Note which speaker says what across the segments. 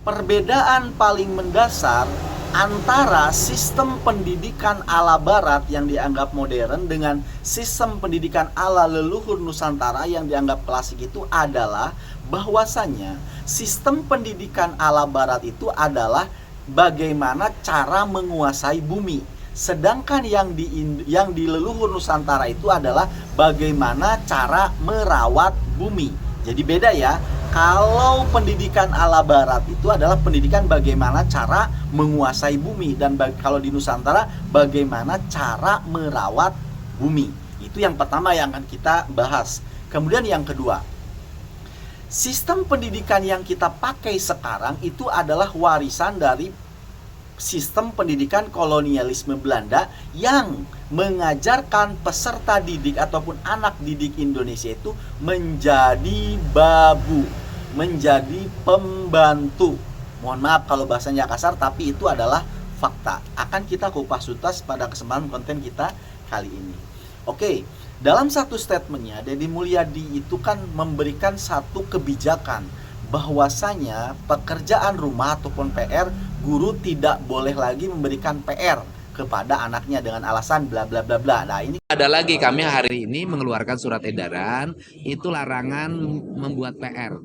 Speaker 1: Perbedaan paling mendasar antara sistem pendidikan ala barat yang dianggap modern dengan sistem pendidikan ala leluhur Nusantara yang dianggap klasik itu adalah bahwasannya sistem pendidikan ala barat itu adalah bagaimana cara menguasai bumi. Sedangkan yang di leluhur Nusantara itu adalah bagaimana cara merawat bumi. Jadi beda ya. Kalau pendidikan ala barat itu adalah pendidikan bagaimana cara menguasai bumi, dan kalau di Nusantara bagaimana cara merawat bumi. Itu yang pertama yang akan kita bahas. Kemudian yang kedua, sistem pendidikan yang kita pakai sekarang itu adalah warisan dari sistem pendidikan kolonialisme Belanda yang mengajarkan peserta didik ataupun anak didik Indonesia itu menjadi babu, menjadi pembantu. Mohon maaf kalau bahasanya kasar, tapi itu adalah fakta. Akan kita kupas tuntas pada kesempatan konten kita kali ini. Oke, dalam satu statementnya Deddy Mulyadi itu kan memberikan satu kebijakan bahwasanya pekerjaan rumah ataupun PR, guru tidak boleh lagi memberikan PR kepada anaknya dengan alasan bla bla bla bla. Nah, ini
Speaker 2: ada lagi, kami hari ini mengeluarkan surat edaran itu larangan membuat PR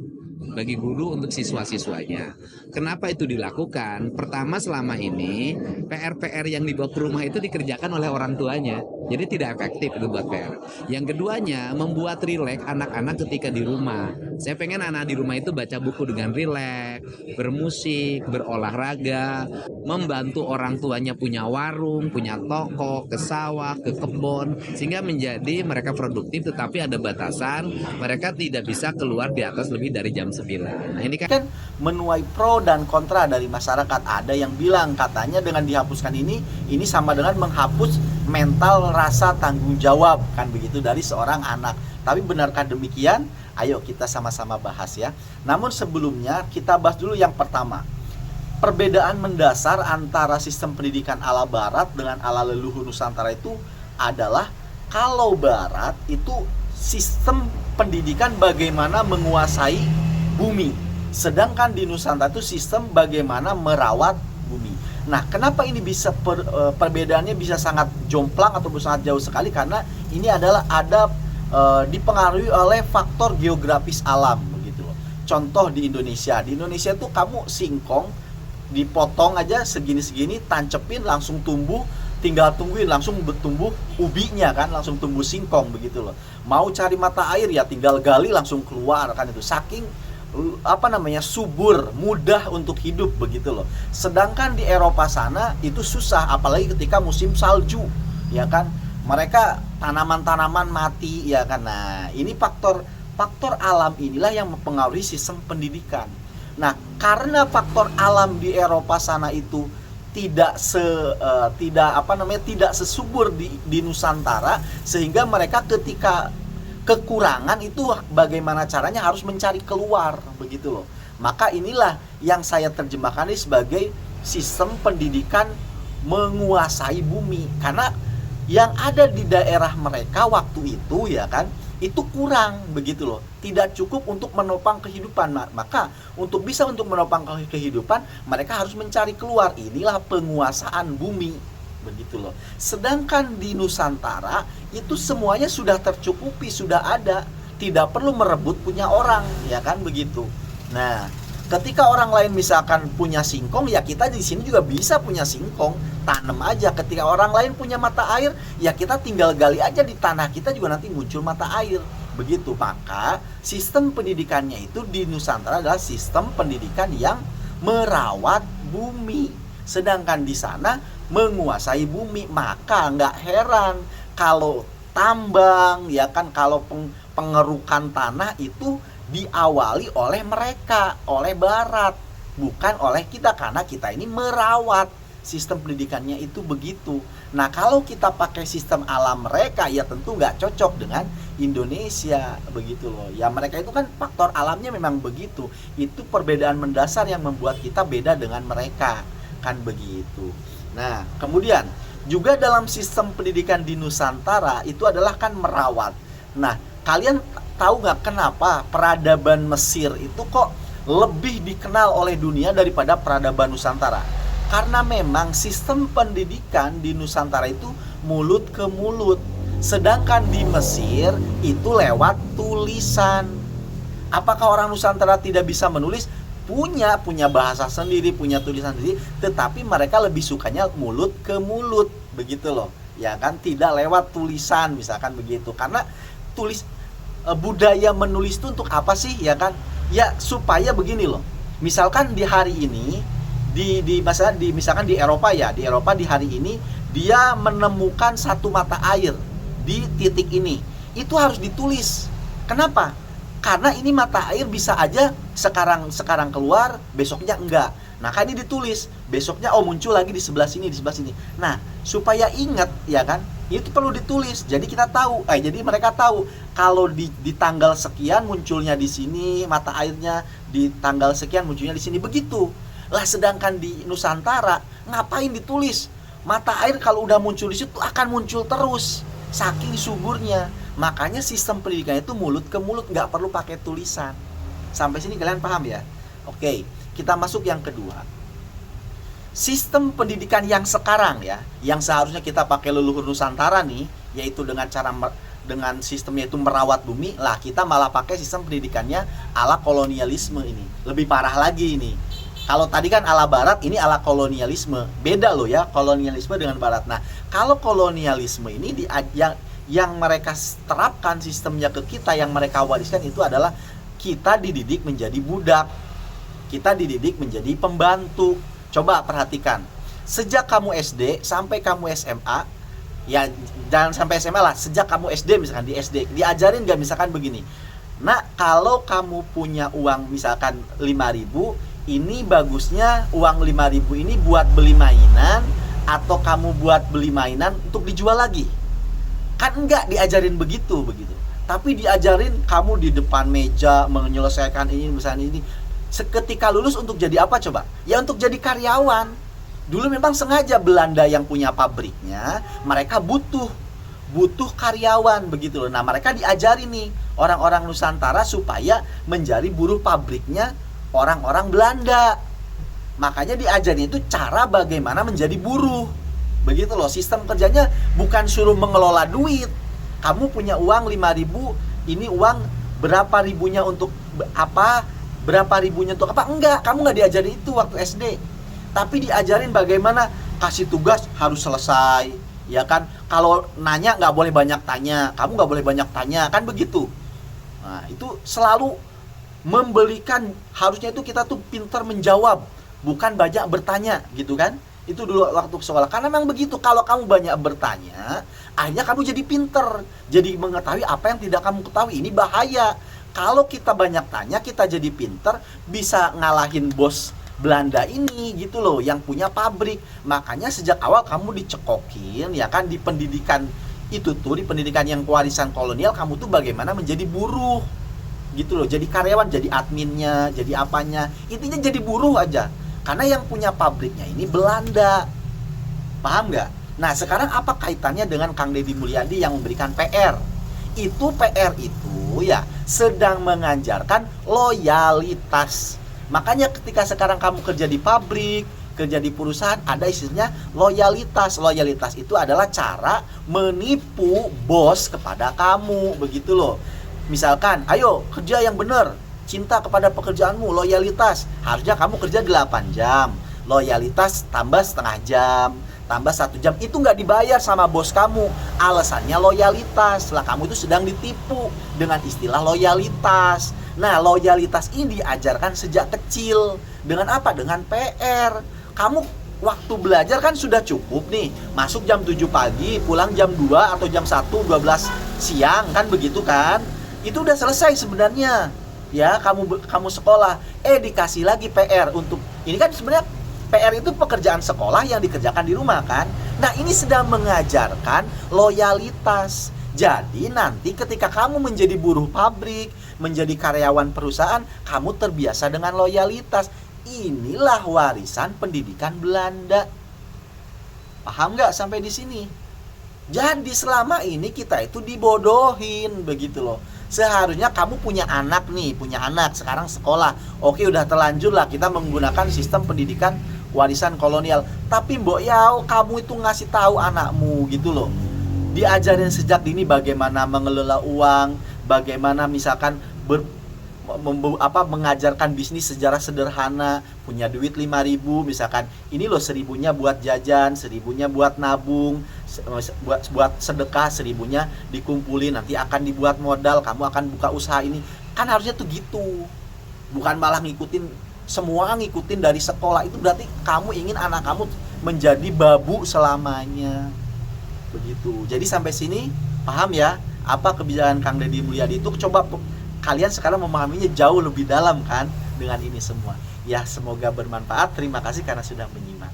Speaker 2: bagi guru untuk siswa-siswanya. Kenapa itu dilakukan? Pertama, selama ini PR-PR yang dibawa ke rumah itu dikerjakan oleh orang tuanya. Jadi tidak efektif itu buat PR. Yang keduanya, membuat rileks anak-anak ketika di rumah. Saya pengen anak di rumah itu baca buku dengan rileks, bermusik, berolahraga, membantu orang tuanya punya warung, punya toko, ke sawah, ke kebun, sehingga menjadi mereka produktif, tetapi ada batasan, mereka tidak bisa keluar di atas lebih dari jam 9. Nah, ini
Speaker 1: kan menuai pro dan kontra dari masyarakat. Ada yang bilang katanya dengan dihapuskan ini sama dengan menghapus mental rasa tanggung jawab, kan begitu, dari seorang anak. Tapi benarkah demikian? Ayo kita sama-sama bahas ya. Namun sebelumnya kita bahas dulu yang pertama. Perbedaan mendasar antara sistem pendidikan ala barat dengan ala leluhur Nusantara itu adalah kalau barat itu sistem pendidikan bagaimana menguasai bumi, sedangkan di Nusantara itu sistem bagaimana merawat bumi. Nah, kenapa ini bisa perbedaannya bisa sangat jomplang atau sangat jauh sekali? Karena ini adalah dipengaruhi oleh faktor geografis alam begitu loh. Contoh di Indonesia tuh kamu singkong dipotong aja segini-segini, tancepin langsung tumbuh, tinggal tungguin langsung bertumbuh ubinya kan, langsung tumbuh singkong begitu loh. Mau cari mata air ya tinggal gali langsung keluar kan, itu saking subur, mudah untuk hidup begitu loh. Sedangkan di Eropa sana itu susah, apalagi ketika musim salju ya kan, mereka tanaman-tanaman mati ya kan. Nah, ini faktor alam inilah yang mempengaruhi sistem pendidikan. Nah, karena faktor alam di Eropa sana itu tidak sesubur di Nusantara, sehingga mereka ketika kekurangan itu bagaimana caranya harus mencari keluar begitu loh. Maka inilah yang saya terjemahkan ini sebagai sistem pendidikan menguasai bumi, karena yang ada di daerah mereka waktu itu ya kan, itu kurang begitu loh, tidak cukup untuk menopang kehidupan. Maka untuk menopang kehidupan mereka harus mencari keluar. Inilah penguasaan bumi begitu loh. Sedangkan di Nusantara itu semuanya sudah tercukupi, sudah ada, tidak perlu merebut punya orang ya kan begitu. Nah, ketika orang lain misalkan punya singkong, ya kita di sini juga bisa punya singkong, tanam aja. Ketika orang lain punya mata air, ya kita tinggal gali aja di tanah kita juga nanti muncul mata air begitu. Maka sistem pendidikannya itu di Nusantara adalah sistem pendidikan yang merawat bumi, sedangkan di sana menguasai bumi. Maka nggak heran kalau tambang ya kan, kalau pengerukan tanah itu diawali oleh mereka, oleh barat, bukan oleh kita, karena kita ini merawat. Sistem pendidikannya itu begitu. Nah, kalau kita pakai sistem alam mereka, ya tentu nggak cocok dengan Indonesia begitu loh. Ya mereka itu kan faktor alamnya memang begitu. Itu perbedaan mendasar yang membuat kita beda dengan mereka, kan begitu. Nah, kemudian juga dalam sistem pendidikan di Nusantara itu adalah kan merawat. Nah, kalian tahu nggak kenapa peradaban Mesir itu kok lebih dikenal oleh dunia daripada peradaban Nusantara. Karena memang sistem pendidikan di Nusantara itu mulut ke mulut. Sedangkan di Mesir itu lewat tulisan. Apakah orang Nusantara tidak bisa menulis? Punya bahasa sendiri, punya tulisan sendiri, tetapi mereka lebih sukanya mulut ke mulut, begitu loh. Ya kan, tidak lewat tulisan misalkan begitu. Karena budaya menulis itu untuk apa sih, ya kan? Ya supaya begini loh. Misalkan di hari ini misalkan di Eropa ya, di Eropa di hari ini dia menemukan satu mata air di titik ini. Itu harus ditulis. Kenapa? Karena ini mata air bisa aja sekarang keluar, besoknya enggak. Nah, kan ini ditulis, besoknya muncul lagi di sebelah sini, di sebelah sini. Nah, supaya ingat, ya kan? Itu perlu ditulis. Jadi kita tahu, jadi mereka tahu kalau di tanggal sekian munculnya di sini mata airnya, di tanggal sekian munculnya di sini, begitu. Lah sedangkan di Nusantara ngapain ditulis? Mata air kalau udah muncul di situ akan muncul terus, saking suburnya. Makanya sistem pendidikan itu mulut ke mulut, nggak perlu pakai tulisan. Sampai sini kalian paham ya? Oke, kita masuk yang kedua. Sistem pendidikan yang sekarang ya, yang seharusnya kita pakai leluhur Nusantara nih, yaitu dengan sistemnya itu merawat bumi, lah kita malah pakai sistem pendidikannya ala kolonialisme ini. Lebih parah lagi ini. Kalau tadi kan ala barat, ini ala kolonialisme. Beda loh ya, kolonialisme dengan barat. Nah, kalau kolonialisme ini yang mereka terapkan sistemnya ke kita, yang mereka wariskan itu adalah kita dididik menjadi budak, kita dididik menjadi pembantu. Coba perhatikan, sejak kamu SD sampai kamu SMA, ya jangan sampai SMA lah, sejak kamu SD misalkan, di SD diajarin gak misalkan begini, nah kalau kamu punya uang misalkan 5.000, ini bagusnya uang 5.000 ini buat beli mainan, atau kamu buat beli mainan untuk dijual lagi. Kan enggak diajarin begitu. Tapi diajarin kamu di depan meja menyelesaikan ini misalnya ini. Seketika lulus untuk jadi apa coba? Ya untuk jadi karyawan. Dulu memang sengaja Belanda yang punya pabriknya, mereka butuh karyawan begitu loh. Nah, mereka diajarin nih orang-orang Nusantara supaya menjadi buruh pabriknya orang-orang Belanda. Makanya diajarin itu cara bagaimana menjadi buruh. Begitu loh, sistem kerjanya bukan suruh mengelola duit. Kamu punya uang 5.000, ini uang berapa ribunya untuk apa? Berapa ribunya untuk apa? Enggak, kamu nggak diajarin itu waktu SD. Tapi diajarin bagaimana kasih tugas harus selesai, ya kan? Kalau nanya nggak boleh banyak tanya, kamu nggak boleh banyak tanya, kan begitu. Nah, itu selalu memberikan, harusnya itu kita tuh pintar menjawab, bukan banyak bertanya, gitu kan? Itu dulu waktu sekolah. Karena memang begitu, kalau kamu banyak bertanya, akhirnya kamu jadi pinter, jadi mengetahui apa yang tidak kamu ketahui. Ini bahaya. Kalau kita banyak tanya, kita jadi pinter, bisa ngalahin bos Belanda ini gitu loh, yang punya pabrik. Makanya sejak awal kamu dicekokin, ya kan, di pendidikan itu tuh, di pendidikan yang warisan kolonial, kamu tuh bagaimana menjadi buruh gitu loh, jadi karyawan, jadi adminnya, jadi apanya, intinya jadi buruh aja. Karena yang punya pabriknya ini Belanda. Paham nggak? Nah, sekarang apa kaitannya dengan Kang Deddy Mulyadi yang memberikan PR? Itu PR itu ya sedang mengajarkan loyalitas. Makanya ketika sekarang kamu kerja di pabrik, kerja di perusahaan, ada istilahnya loyalitas. Loyalitas itu adalah cara menipu bos kepada kamu, begitu loh. Misalkan, ayo kerja yang benar, cinta kepada pekerjaanmu, loyalitas. Harusnya kamu kerja 8 jam, loyalitas tambah setengah jam, tambah 1 jam. Itu nggak dibayar sama bos kamu, alasannya loyalitas. Lah kamu itu sedang ditipu dengan istilah loyalitas. Nah, loyalitas ini diajarkan sejak kecil. Dengan apa? Dengan PR. Kamu waktu belajar kan sudah cukup nih, masuk jam 7 pagi, pulang jam 2 atau jam 1, 12 siang, kan begitu kan? Itu udah selesai sebenarnya. Ya, kamu sekolah, dikasih lagi PR untuk ini, kan sebenarnya PR itu pekerjaan sekolah yang dikerjakan di rumah kan. Nah, ini sedang mengajarkan loyalitas. Jadi nanti ketika kamu menjadi buruh pabrik, menjadi karyawan perusahaan, kamu terbiasa dengan loyalitas. Inilah warisan pendidikan Belanda. Paham nggak sampai di sini? Jadi selama ini kita itu dibodohin begitu loh. Seharusnya kamu punya anak nih, punya anak sekarang sekolah. Oke, udah terlanjur lah kita menggunakan sistem pendidikan warisan kolonial. Tapi Mbok Yao, kamu itu ngasih tahu anakmu gitu loh. Diajarin sejak dini bagaimana mengelola uang, bagaimana misalkan mengajarkan bisnis secara sederhana, punya duit 5.000 misalkan, ini loh 1.000-nya buat jajan, 1.000-nya buat nabung, buat sedekah, 1.000-nya dikumpulin nanti akan dibuat modal, kamu akan buka usaha ini. Kan harusnya tuh gitu. Bukan malah ngikutin dari sekolah. Itu berarti kamu ingin anak kamu menjadi babu selamanya. Begitu. Jadi sampai sini paham ya apa kebijakan Kang Deddy Mulyadi itu? Coba kalian sekarang memahaminya jauh lebih dalam kan dengan ini semua. Ya, semoga bermanfaat. Terima kasih karena sudah menyimak.